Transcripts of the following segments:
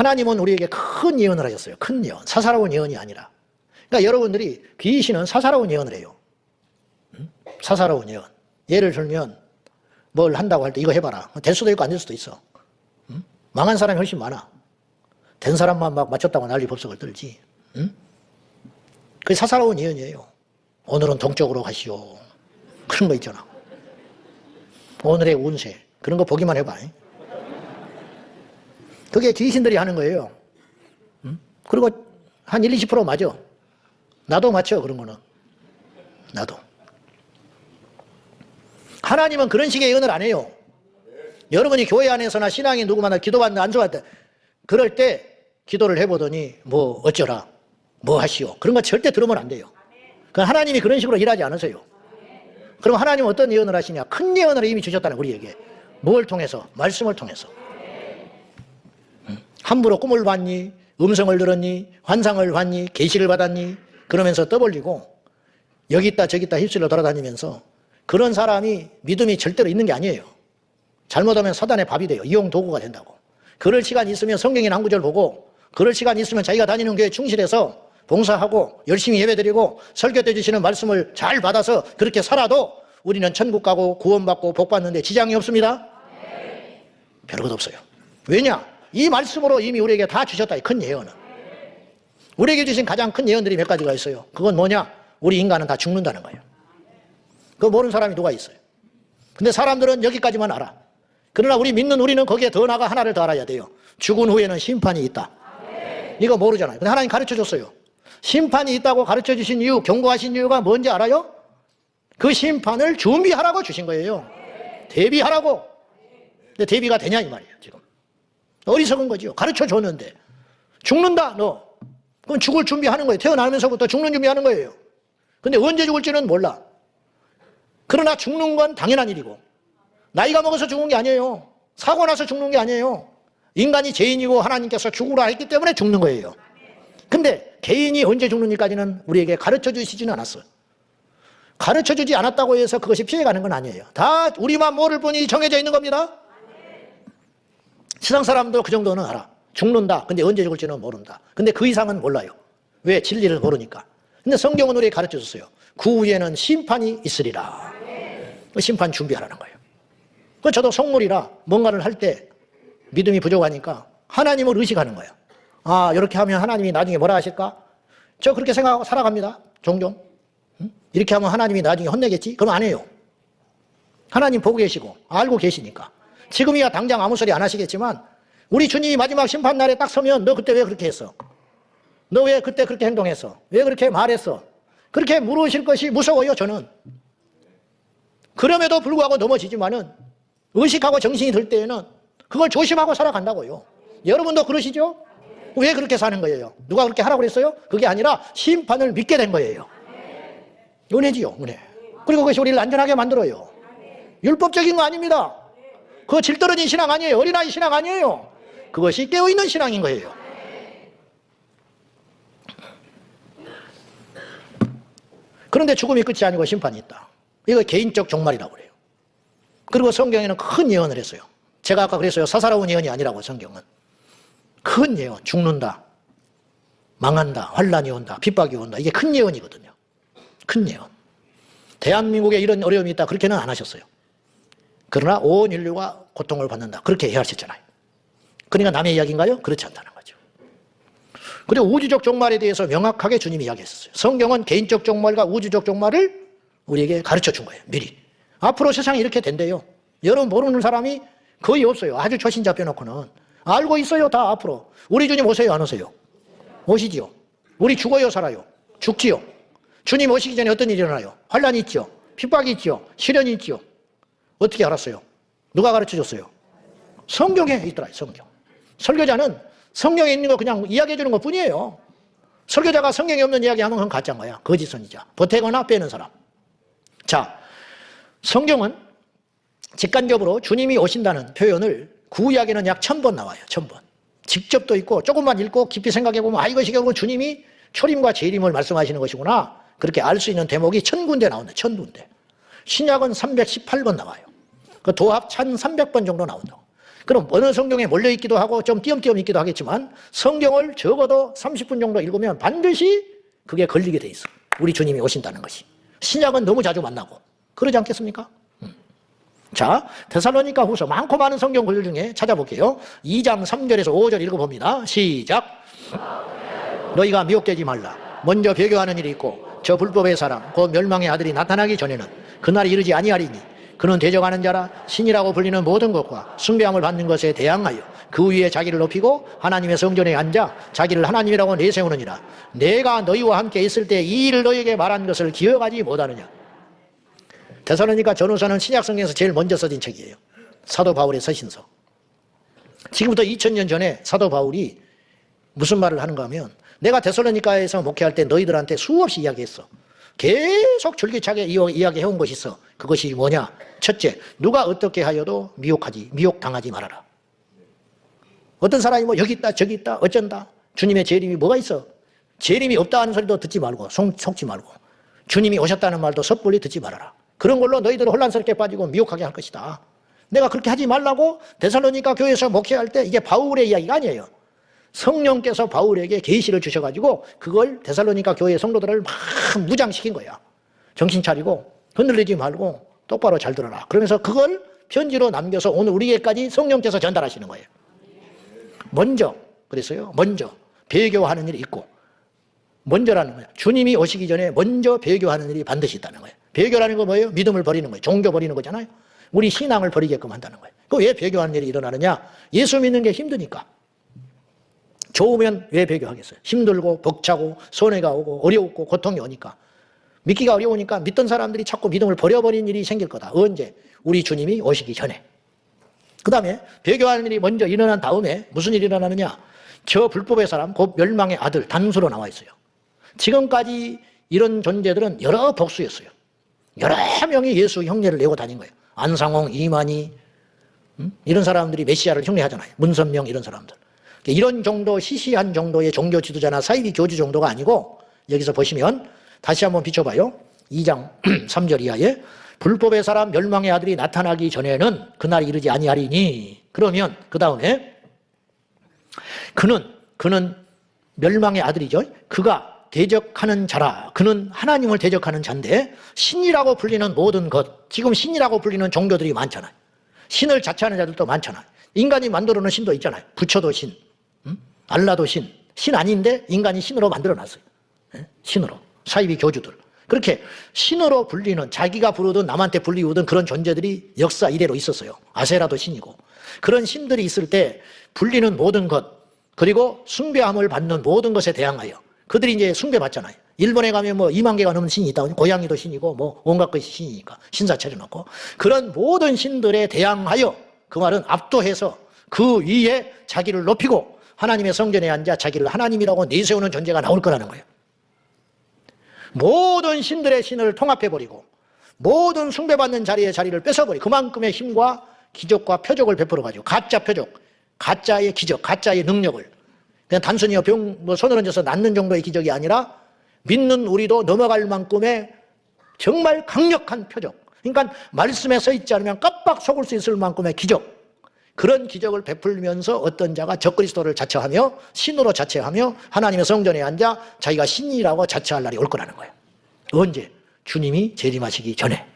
하나님은 우리에게 큰 예언을 하셨어요. 큰 예언. 사사로운 예언이 아니라. 그러니까 여러분들이 귀신은 사사로운 예언을 해요. 사사로운 예언. 예를 들면 뭘 한다고 할 때 이거 해봐라. 될 수도 있고 안 될 수도 있어. 망한 사람이 훨씬 많아. 된 사람만 막 맞췄다고 난리 법석을 떨지. 그게 사사로운 예언이에요. 오늘은 동쪽으로 가시오. 그런 거 있잖아. 오늘의 운세. 그런 거 보기만 해봐. 그게 귀신들이 하는 거예요. 그리고 한 1, 20% 맞아. 나도 맞죠, 그런 거는. 나도. 하나님은 그런 식의 예언을 안 해요. 여러분이 교회 안에서나 신앙이 누구 만나 기도받는다 안 좋아할 때 그럴 때 기도를 해보더니 뭐 어쩌라 뭐 하시오 그런 거 절대 들으면 안 돼요. 하나님이 그런 식으로 일하지 않으세요. 그럼 하나님은 어떤 예언을 하시냐. 큰 예언을 이미 주셨다는 우리에게. 뭘 통해서? 말씀을 통해서. 함부로 꿈을 봤니? 음성을 들었니? 환상을 봤니? 계시를 받았니? 그러면서 떠벌리고 여기 있다 저기 있다 휩쓸려 돌아다니면서 그런 사람이 믿음이 절대로 있는 게 아니에요. 잘못하면 사단의 밥이 돼요. 이용 도구가 된다고. 그럴 시간 있으면 성경이나 한 구절 보고 그럴 시간 있으면 자기가 다니는 교회에 충실해서 봉사하고 열심히 예배드리고 설교해 주시는 말씀을 잘 받아서 그렇게 살아도 우리는 천국 가고 구원받고 복받는데 지장이 없습니다. 별 것 없어요. 왜냐? 이 말씀으로 이미 우리에게 다 주셨다. 큰 예언은. 우리에게 주신 가장 큰 예언들이 몇 가지가 있어요. 그건 뭐냐? 우리 인간은 다 죽는다는 거예요. 그거 모르는 사람이 누가 있어요. 근데 사람들은 여기까지만 알아. 그러나 우리는 거기에 더 나가 하나를 더 알아야 돼요. 죽은 후에는 심판이 있다. 이거 모르잖아요. 근데 하나님 가르쳐 줬어요. 심판이 있다고 가르쳐 주신 이유, 경고하신 이유가 뭔지 알아요? 그 심판을 준비하라고 주신 거예요. 대비하라고. 근데 대비가 되냐 이 말이에요. 지금 어리석은 거죠. 가르쳐 줬는데 죽는다 너. 그럼 죽을 준비하는 거예요. 태어나면서부터 죽는 준비하는 거예요. 근데 언제 죽을지는 몰라. 그러나 죽는 건 당연한 일이고 나이가 먹어서 죽는 게 아니에요. 사고 나서 죽는 게 아니에요. 인간이 죄인이고 하나님께서 죽으라 했기 때문에 죽는 거예요. 근데 개인이 언제 죽는지까지는 우리에게 가르쳐 주시지는 않았어요. 가르쳐 주지 않았다고 해서 그것이 피해가는 건 아니에요. 다 우리만 모를 뿐이 정해져 있는 겁니다. 세상 사람도 그 정도는 알아. 죽는다. 근데 언제 죽을지는 모른다. 근데 그 이상은 몰라요. 왜? 진리를 모르니까. 근데 성경은 우리에게 가르쳐 줬어요. 그 후에는 심판이 있으리라. 그 심판 준비하라는 거예요. 그 저도 성물이라 뭔가를 할 때 믿음이 부족하니까 하나님을 의식하는 거예요. 아, 이렇게 하면 하나님이 나중에 뭐라 하실까? 저 그렇게 생각하고 살아갑니다. 종종. 이렇게 하면 하나님이 나중에 혼내겠지? 그럼 안 해요. 하나님 보고 계시고 알고 계시니까. 지금이야 당장 아무 소리 안 하시겠지만 우리 주님이 마지막 심판날에 딱 서면 너 그때 왜 그렇게 했어? 너 왜 그때 그렇게 행동했어? 왜 그렇게 말했어? 그렇게 물으실 것이 무서워요. 저는. 그럼에도 불구하고 넘어지지만은 의식하고 정신이 들 때에는 그걸 조심하고 살아간다고요. 여러분도 그러시죠? 왜 그렇게 사는 거예요? 누가 그렇게 하라고 그랬어요? 그게 아니라 심판을 믿게 된 거예요. 은혜지요, 은혜. 그리고 그것이 우리를 안전하게 만들어요. 율법적인 거 아닙니다. 그거 질 떨어진 신앙 아니에요. 어린아이 신앙 아니에요. 그것이 깨어있는 신앙인 거예요. 그런데 죽음이 끝이 아니고 심판이 있다. 이거 개인적 종말이라고 그래요. 그리고 성경에는 큰 예언을 했어요. 제가 아까 그랬어요. 사사로운 예언이 아니라고 성경은. 큰 예언, 죽는다, 망한다, 환란이 온다, 핍박이 온다. 이게 큰 예언이거든요. 큰 예언. 대한민국에 이런 어려움이 있다. 그렇게는 안 하셨어요. 그러나 온 인류가 고통을 받는다. 그렇게 해하셨잖아요. 그러니까 남의 이야기인가요? 그렇지 않다는 거죠. 그리고 우주적 종말에 대해서 명확하게 주님이 이야기했었어요. 성경은 개인적 종말과 우주적 종말을 우리에게 가르쳐 준 거예요. 미리. 앞으로 세상이 이렇게 된대요. 여러분 모르는 사람이 거의 없어요. 아주 초신자 빼놓고는. 알고 있어요. 다 앞으로. 우리 주님 오세요? 안 오세요? 오시지요. 우리 죽어요? 살아요? 죽지요. 주님 오시기 전에 어떤 일이 일어나요? 환란이 있죠. 핍박이 있죠. 시련이 있죠. 어떻게 알았어요? 누가 가르쳐 줬어요? 성경에 있더라. 성경. 설교자는 성경에 있는 거 그냥 이야기해 주는 것 뿐이에요. 설교자가 성경에 없는 이야기 하면 그건 가짜인 거야. 거짓선지자. 보태거나 빼는 사람. 자, 성경은 직관적으로 주님이 오신다는 표현을 구약에는 약 1000번 나와요. 1000번. 직접도 있고 조금만 읽고 깊이 생각해 보면 아, 이것이 결국 주님이 초림과 재림을 말씀하시는 것이구나. 그렇게 알 수 있는 대목이 1000군데 나온다. 1000군데. 신약은 318번 나와요. 그 도합 1300번 정도 나온다고. 그럼 어느 성경에 몰려 있기도 하고 좀 띄엄띄엄 있기도 하겠지만 성경을 적어도 30분 정도 읽으면 반드시 그게 걸리게 돼 있어. 우리 주님이 오신다는 것이. 신약은 너무 자주 만나고 그러지 않겠습니까? 자, 데살로니가 후서 많고 많은 성경 구절 중에 찾아볼게요. 2장 3절에서 5절 읽어봅니다. 시작. 너희가 미혹되지 말라. 먼저 배교하는 일이 있고 저 불법의 사람 곧 멸망의 아들이 나타나기 전에는 그날이 이르지 아니하리니 그는 대적하는 자라 신이라고 불리는 모든 것과 숭배함을 받는 것에 대항하여 그 위에 자기를 높이고 하나님의 성전에 앉아 자기를 하나님이라고 내세우느니라. 내가 너희와 함께 있을 때 이 일을 너희에게 말한 것을 기억하지 못하느냐. 데살로니가 전후서는 신약 성경에서 제일 먼저 써진 책이에요. 사도 바울의 서신서. 지금부터 2000년 전에 사도 바울이 무슨 말을 하는가 하면 내가 데살로니가에서 목회할 때 너희들한테 수없이 이야기했어. 계속 줄기차게 이야기해온 것이 있어. 그것이 뭐냐? 첫째, 누가 어떻게 하여도 미혹당하지 말아라. 어떤 사람이 뭐 여기 있다 저기 있다 어쩐다. 주님의 재림이 뭐가 있어? 재림이 없다 하는 소리도 듣지 말고 속지 말고 주님이 오셨다는 말도 섣불리 듣지 말아라. 그런 걸로 너희들을 혼란스럽게 빠지고 미혹하게 할 것이다. 내가 그렇게 하지 말라고 데살로니가 교회에서 목회할 때 이게 바울의 이야기가 아니에요. 성령께서 바울에게 계시를 주셔가지고 그걸 데살로니가 교회 성도들을 막 무장시킨 거야. 정신 차리고 흔들리지 말고 똑바로 잘 들어라. 그러면서 그걸 편지로 남겨서 오늘 우리에게까지 성령께서 전달하시는 거예요. 먼저 그랬어요. 먼저 배교하는 일이 있고 먼저라는 거예요. 주님이 오시기 전에 먼저 배교하는 일이 반드시 있다는 거예요. 배교라는 건 뭐예요? 믿음을 버리는 거예요. 종교 버리는 거잖아요. 우리 신앙을 버리게끔 한다는 거예요. 그 왜 배교하는 일이 일어나느냐? 예수 믿는 게 힘드니까. 좋으면 왜 배교하겠어요? 힘들고 벅차고 손해가 오고 어려웠고 고통이 오니까. 믿기가 어려우니까 믿던 사람들이 자꾸 믿음을 버려버린 일이 생길 거다. 언제? 우리 주님이 오시기 전에. 그 다음에 배교하는 일이 먼저 일어난 다음에 무슨 일이 일어나느냐? 저 불법의 사람, 곧 멸망의 아들 단수로 나와 있어요. 지금까지 이런 존재들은 여러 복수였어요. 여러 명이 예수 흉내를 내고 다닌 거예요. 안상홍, 이만희 이런 사람들이 메시아를 흉내하잖아요. 문선명 이런 사람들. 이런 정도 시시한 정도의 종교 지도자나 사이비 교주 정도가 아니고 여기서 보시면 다시 한번 비춰봐요. 2장 3절 이하에 불법의 사람 멸망의 아들이 나타나기 전에는 그날이 이르지 아니하리니. 그러면 그 다음에 그는 멸망의 아들이죠. 그가 대적하는 자라. 그는 하나님을 대적하는 자인데 신이라고 불리는 모든 것. 지금 신이라고 불리는 종교들이 많잖아요. 신을 자처하는 자들도 많잖아요. 인간이 만들어 놓은 신도 있잖아요. 부처도 신, 알라도 신. 신 아닌데 인간이 신으로 만들어놨어요. 신으로. 사이비 교주들. 그렇게 신으로 불리는 자기가 부르든 남한테 불리우든 그런 존재들이 역사 이래로 있었어요. 아세라도 신이고. 그런 신들이 있을 때 불리는 모든 것 그리고 숭배함을 받는 모든 것에 대항하여 그들이 이제 숭배받잖아요. 일본에 가면 뭐 2만 개가 넘는 신이 있다. 고양이도 신이고 뭐 온갖 것이 신이니까 신사 차려놓고 그런 모든 신들에 대항하여 그 말은 압도해서 그 위에 자기를 높이고 하나님의 성전에 앉아 자기를 하나님이라고 내세우는 존재가 나올 거라는 거예요. 모든 신들의 신을 통합해버리고 모든 숭배받는 자리의 자리를 뺏어버리고 그만큼의 힘과 기적과 표적을 베풀어가지고 가짜 표적, 가짜의 기적, 가짜의 능력을 그냥 단순히 손을 얹어서 낫는 정도의 기적이 아니라 믿는 우리도 넘어갈 만큼의 정말 강력한 표적. 그러니까 말씀에 써 있지 않으면 깜빡 속을 수 있을 만큼의 기적. 그런 기적을 베풀면서 어떤 자가 적그리스도를 자처하며 신으로 자처하며 하나님의 성전에 앉아 자기가 신이라고 자처할 날이 올 거라는 거예요. 언제? 주님이 재림하시기 전에.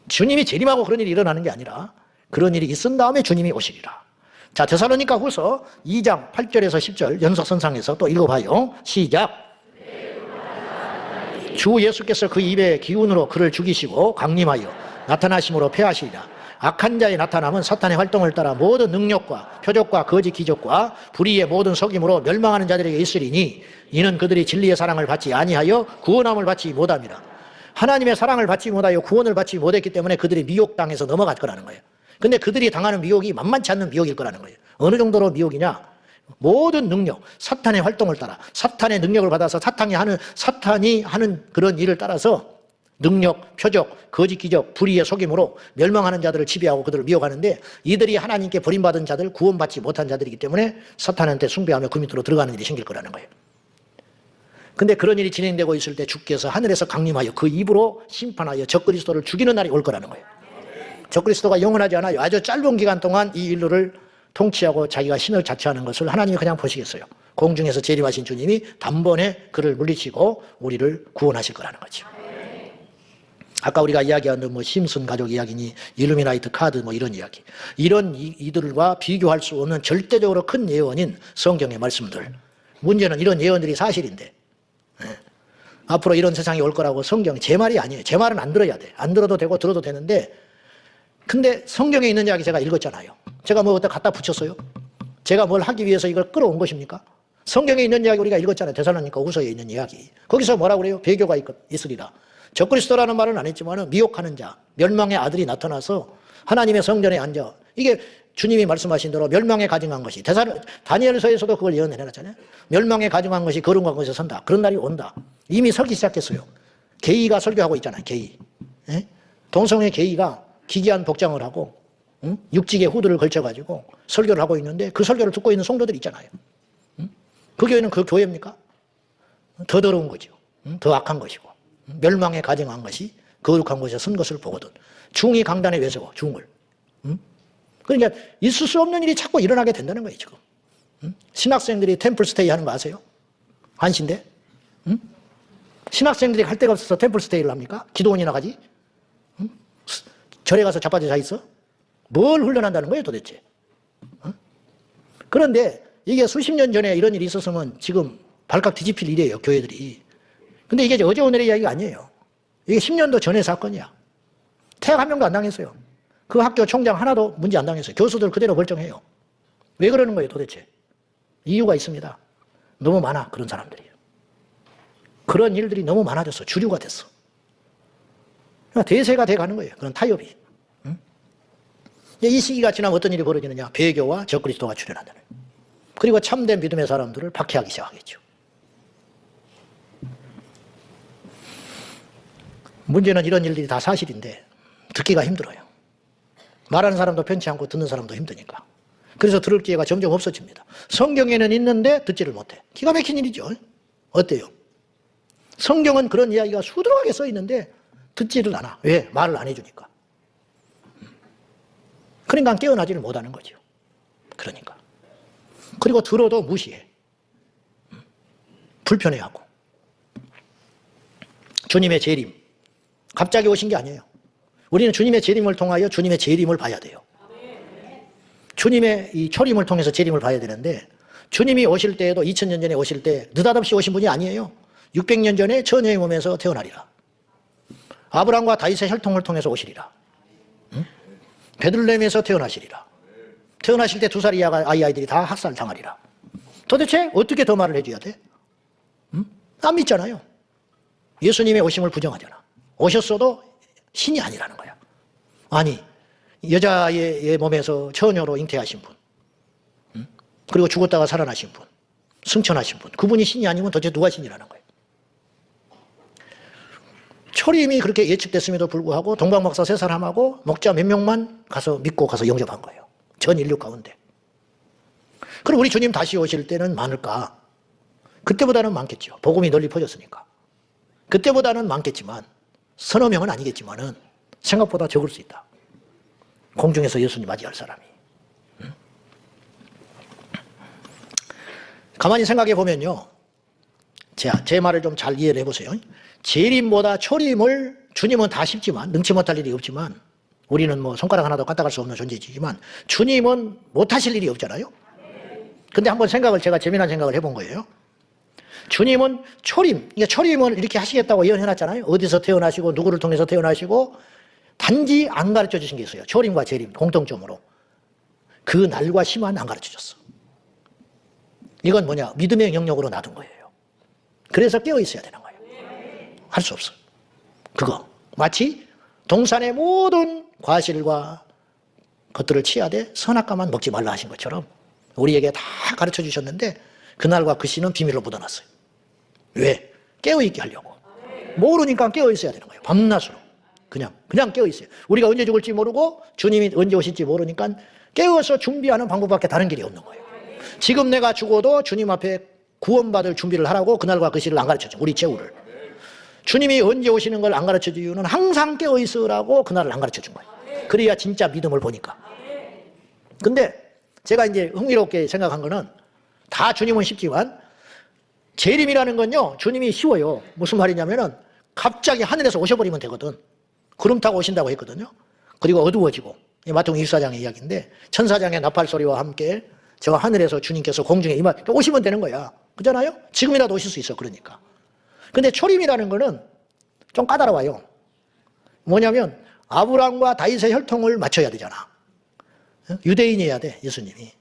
주님이 재림하고 그런 일이 일어나는 게 아니라 그런 일이 있은 다음에 주님이 오시리라. 자, 데살로니가 후서 2장 8절에서 10절 연속선상에서 또 읽어봐요. 시작. 주 예수께서 그 입의 기운으로 그를 죽이시고 강림하여 나타나심으로 패하시리라. 악한 자의 나타남은 사탄의 활동을 따라 모든 능력과 표적과 거짓 기적과 불의의 모든 속임으로 멸망하는 자들에게 있으리니 이는 그들이 진리의 사랑을 받지 아니하여 구원함을 받지 못함이라. 하나님의 사랑을 받지 못하여 구원을 받지 못했기 때문에 그들이 미혹당해서 넘어갈 거라는 거예요. 근데 그들이 당하는 미혹이 만만치 않는 미혹일 거라는 거예요. 어느 정도로 미혹이냐? 모든 능력, 사탄의 활동을 따라 사탄의 능력을 받아서 사탄이 하는 그런 일을 따라서 능력, 표적, 거짓 기적, 불의의 속임으로 멸망하는 자들을 지배하고 그들을 미혹하는데 이들이 하나님께 버림받은 자들, 구원받지 못한 자들이기 때문에 사탄한테 숭배하며 그 밑으로 들어가는 일이 생길 거라는 거예요. 근데 그런 일이 진행되고 있을 때 주께서 하늘에서 강림하여 그 입으로 심판하여 적그리스도를 죽이는 날이 올 거라는 거예요. 적그리스도가 영원하지 않아요. 아주 짧은 기간 동안 이 인류를 통치하고 자기가 신을 자처하는 것을 하나님이 그냥 보시겠어요. 공중에서 재림하신 주님이 단번에 그를 물리치고 우리를 구원하실 거라는 거죠. 아까 우리가 이야기한 뭐 심슨 가족 이야기니 일루미나이트 카드 뭐 이런 이야기, 이런 이들과 비교할 수 없는 절대적으로 큰 예언인 성경의 말씀들. 문제는 이런 예언들이 사실인데, 앞으로 이런 세상이 올 거라고 성경이 제 말이 아니에요. 제 말은 안 들어야 돼. 안 들어도 되고 들어도 되는데, 근데 성경에 있는 이야기 제가 읽었잖아요. 제가 뭐 어디다 갖다 붙였어요? 제가 뭘 하기 위해서 이걸 끌어온 것입니까? 성경에 있는 이야기 우리가 읽었잖아요. 데살로니가 후서에 있는 이야기. 거기서 뭐라고 그래요? 배교가 있으리라. 적그리스도라는 말은 안 했지만 미혹하는 자, 멸망의 아들이 나타나서 하나님의 성전에 앉아. 이게 주님이 말씀하신 대로 멸망에 가증한 것이, 다니엘서에서도 그걸 예언해놨잖아요. 멸망에 가증한 것이 거룩한 것에 선다. 그런 날이 온다. 이미 서기 시작했어요. 게이가 설교하고 있잖아요. 게이. 동성애 게이가 기괴한 복장을 하고 육직의 후드를 걸쳐가지고 설교를 하고 있는데 그 설교를 듣고 있는 성도들이 있잖아요. 그 교회는 그 교회입니까? 더 더러운 거죠. 더 악한 것이고 멸망에 가증한 것이 거룩한 곳에 선 것을 보거든. 중이 강단에 왜 세워? 중을. 그러니까 있을 수 없는 일이 자꾸 일어나게 된다는 거예요. 지금 신학생들이 템플 스테이 하는 거 아세요? 한신대? 신학생들이 갈 데가 없어서 템플 스테이를 합니까? 기도원이나 가지? 절에 가서 자빠져 자 있어? 뭘 훈련한다는 거예요 도대체? 그런데 이게 수십 년 전에 이런 일이 있었으면 지금 발칵 뒤집힐 일이에요, 교회들이. 근데 이게 어제 오늘의 이야기가 아니에요. 이게 10년도 전의 사건이야. 퇴학 한 명도 안 당했어요. 그 학교 총장 하나도 문제 안 당했어요. 교수들 그대로 멀쩡해요. 왜 그러는 거예요 도대체? 이유가 있습니다. 너무 많아, 그런 사람들이. 그런 일들이 너무 많아졌어. 주류가 됐어. 대세가 돼가는 거예요. 그런 타협이. 이 시기가 지나면 어떤 일이 벌어지느냐? 배교와 적그리스도가 출현한다는 거예요. 그리고 참된 믿음의 사람들을 박해하기 시작하겠죠. 문제는 이런 일들이 다 사실인데 듣기가 힘들어요. 말하는 사람도 편치 않고 듣는 사람도 힘드니까. 그래서 들을 기회가 점점 없어집니다. 성경에는 있는데 듣지를 못해. 기가 막힌 일이죠. 어때요? 성경은 그런 이야기가 수두룩하게 써 있는데 듣지를 않아. 왜? 말을 안 해주니까. 그러니까 깨어나지를 못하는 거죠. 그러니까. 그리고 들어도 무시해. 불편해하고. 주님의 재림. 갑자기 오신 게 아니에요. 우리는 주님의 재림을 통하여 주님의 재림을 봐야 돼요. 주님의 이 초림을 통해서 재림을 봐야 되는데, 주님이 오실 때에도 2000년 전에 오실 때 느닷없이 오신 분이 아니에요. 600년 전에 처녀의 몸에서 태어나리라. 아브라함과 다윗의 혈통을 통해서 오시리라. 베들레헴에서 태어나시리라. 태어나실 때 2살 이하 아이들이 다 학살 당하리라. 도대체 어떻게 더 말을 해줘야 돼? 안 믿잖아요. 예수님의 오심을 부정하잖아. 오셨어도 신이 아니라는 거야. 아니, 여자의 몸에서 처녀로 잉태하신 분, 그리고 죽었다가 살아나신 분, 승천하신 분, 그분이 신이 아니면 도대체 누가 신이라는 거예요. 초림이 그렇게 예측됐음에도 불구하고 동방박사 3사람하고 목자 몇 명만 가서 믿고 가서 영접한 거예요. 전 인류 가운데. 그럼 우리 주님 다시 오실 때는 많을까? 그때보다는 많겠죠. 복음이 널리 퍼졌으니까. 그때보다는 많겠지만 서너 명은 아니겠지만은 생각보다 적을 수 있다. 공중에서 예수님 맞이할 사람이. 가만히 생각해 보면요. 제 말을 좀 잘 이해를 해보세요. 재림보다 초림을 주님은 다 쉽지만, 능치 못할 일이 없지만, 우리는 뭐 손가락 하나도 까딱할 수 없는 존재지만 주님은 못하실 일이 없잖아요. 근데 한번 제가 재미난 생각을 해본 거예요. 주님은 초림, 그러니까 초림을 이렇게 하시겠다고 예언해놨잖아요. 어디서 태어나시고 누구를 통해서 태어나시고, 단지 안 가르쳐 주신 게 있어요. 초림과 재림 공통점으로. 그 날과 시만 안 가르쳐 줬어. 이건 뭐냐? 믿음의 영역으로 놔둔 거예요. 그래서 깨어 있어야 되는 거예요. 할 수 없어. 그거 마치 동산의 모든 과실과 것들을 치야되 선악과만 먹지 말라 하신 것처럼 우리에게 다 가르쳐 주셨는데 그날과 그 시는 비밀로 묻어놨어요. 왜? 깨어있게 하려고. 모르니까 깨어있어야 되는 거예요. 밤낮으로. 그냥 깨어있어요. 우리가 언제 죽을지 모르고 주님이 언제 오실지 모르니까 깨어서 준비하는 방법밖에 다른 길이 없는 거예요. 지금 내가 죽어도 주님 앞에 구원받을 준비를 하라고 그날과 그 시를 안 가르쳐줘. 우리 제후를. 주님이 언제 오시는 걸 안 가르쳐준 이유는 항상 깨어있으라고 그날을 안 가르쳐준 거예요. 그래야 진짜 믿음을 보니까. 근데 제가 이제 흥미롭게 생각한 거는 다 주님은 쉽지만 재림이라는 건요, 주님이 쉬워요. 무슨 말이냐면은 갑자기 하늘에서 오셔버리면 되거든. 구름 타고 오신다고 했거든요. 그리고 어두워지고. 마태복음 24장의 이야기인데 천사장의 나팔 소리와 함께 저 하늘에서 주님께서 공중에 오시면 되는 거야. 그잖아요? 지금이라도 오실 수 있어. 그러니까. 근데 초림이라는 거는 좀 까다로워요. 뭐냐면 아브라함과 다윗의 혈통을 맞춰야 되잖아. 유대인이어야 돼, 예수님이.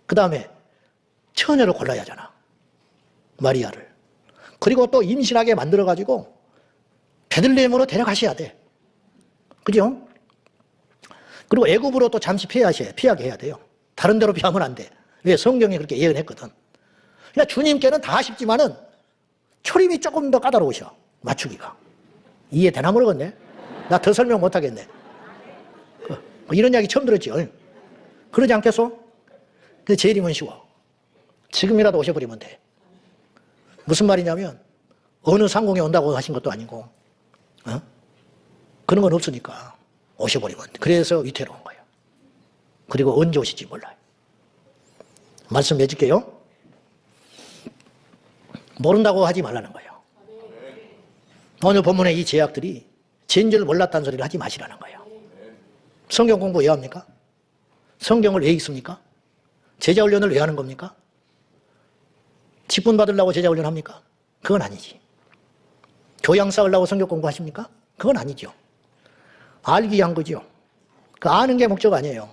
그 다음에 처녀를 골라야 하잖아. 마리아를. 그리고 또 임신하게 만들어가지고 베들레헴으로 데려가셔야 돼. 그죠? 그리고 애굽으로 또 잠시 피하게 해야 돼요. 다른 데로 피하면 안 돼. 왜? 성경이 그렇게 예언했거든. 그러니까 주님께는 다 쉽지만은 초림이 조금 더 까다로우셔. 맞추기가. 이해되나 모르겠네. 나 더 설명 못 하겠네. 이런 이야기 처음 들었지. 그러지 않겠소? 근데 재림은 쉬워. 지금이라도 오셔버리면 돼. 무슨 말이냐면 어느 상공에 온다고 하신 것도 아니고 그런 건 없으니까 오셔버리면 돼. 그래서 위태로운 거예요. 그리고 언제 오실지 몰라요. 말씀 맺을게요. 모른다고 하지 말라는 거예요. 오늘 본문의 이 제약들이 죄인 줄 몰랐다는 소리를 하지 마시라는 거예요. 성경 공부 왜 합니까? 성경을 왜 읽습니까? 제자 훈련을 왜 하는 겁니까? 직분 받으려고 제자 훈련 합니까? 그건 아니지. 교양 쌓으려고 성경 공부하십니까? 그건 아니죠. 알기 위한 거죠. 그 아는 게 목적 아니에요.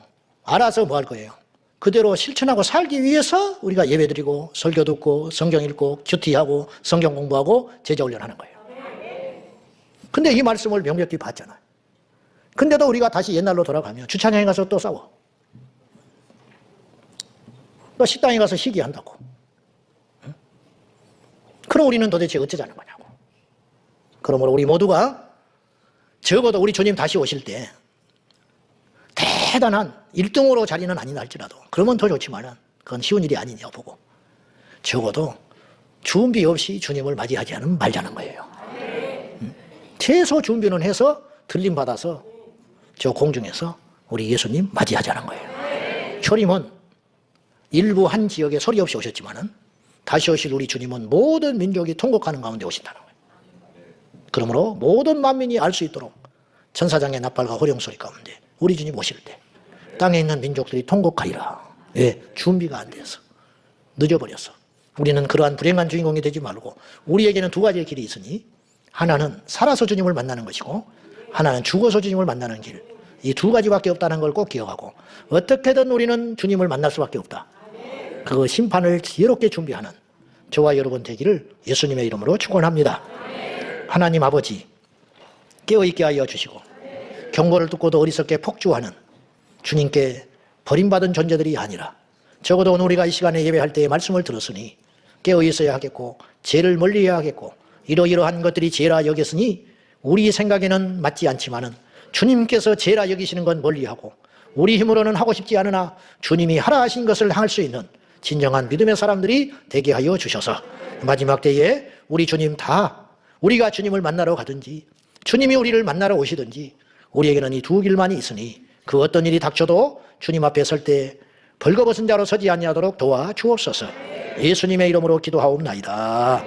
알아서 뭐 할 거예요? 그대로 실천하고 살기 위해서 우리가 예배 드리고 설교 듣고 성경 읽고 큐티하고 성경 공부하고 제자 훈련하는 거예요. 근데 이 말씀을 명백히 봤잖아요. 근데도 우리가 다시 옛날로 돌아가면 주차장에 가서 또 싸워. 또 식당에 가서 시기한다고. 그럼 우리는 도대체 어쩌자는 거냐고. 그러므로 우리 모두가 적어도 우리 주님 다시 오실 때 대단한 1등으로 자리는 아니나 할지라도 그러면 더 좋지만은 그건 쉬운 일이 아니냐 보고 적어도 준비 없이 주님을 맞이하지 않으면 말자는 거예요. 최소 준비는 해서 들림받아서 저 공중에서 우리 예수님 맞이하자는 거예요. 초림은 일부 한 지역에 소리 없이 오셨지만은 다시 오실 우리 주님은 모든 민족이 통곡하는 가운데 오신다는 거예요. 그러므로 모든 만민이 알 수 있도록 천사장의 나팔과 호령 소리 가운데 우리 주님 오실 때 땅에 있는 민족들이 통곡하리라. 왜? 준비가 안 돼서 늦어버렸어. 우리는 그러한 불행한 주인공이 되지 말고 우리에게는 두 가지의 길이 있으니 하나는 살아서 주님을 만나는 것이고 하나는 죽어서 주님을 만나는 길. 이 두 가지밖에 없다는 걸 꼭 기억하고 어떻게든 우리는 주님을 만날 수밖에 없다. 그 심판을 지혜롭게 준비하는 저와 여러분 되기를 예수님의 이름으로 축원합니다. 하나님 아버지 깨어있게 하여 주시고 경고를 듣고도 어리석게 폭주하는 주님께 버림받은 존재들이 아니라 적어도 오늘 우리가 이 시간에 예배할 때의 말씀을 들었으니 깨어있어야 하겠고 죄를 멀리해야 하겠고 이러이러한 것들이 죄라 여겼으니 우리 생각에는 맞지 않지만은 주님께서 죄라 여기시는 건 멀리하고 우리 힘으로는 하고 싶지 않으나 주님이 하라 하신 것을 할 수 있는 진정한 믿음의 사람들이 되게 하여 주셔서 마지막 때에 우리 주님 다 우리가 주님을 만나러 가든지 주님이 우리를 만나러 오시든지 우리에게는 이 두 길만이 있으니 그 어떤 일이 닥쳐도 주님 앞에 설 때 벌거벗은 자로 서지 아니하도록 도와 주옵소서. 예수님의 이름으로 기도하옵나이다.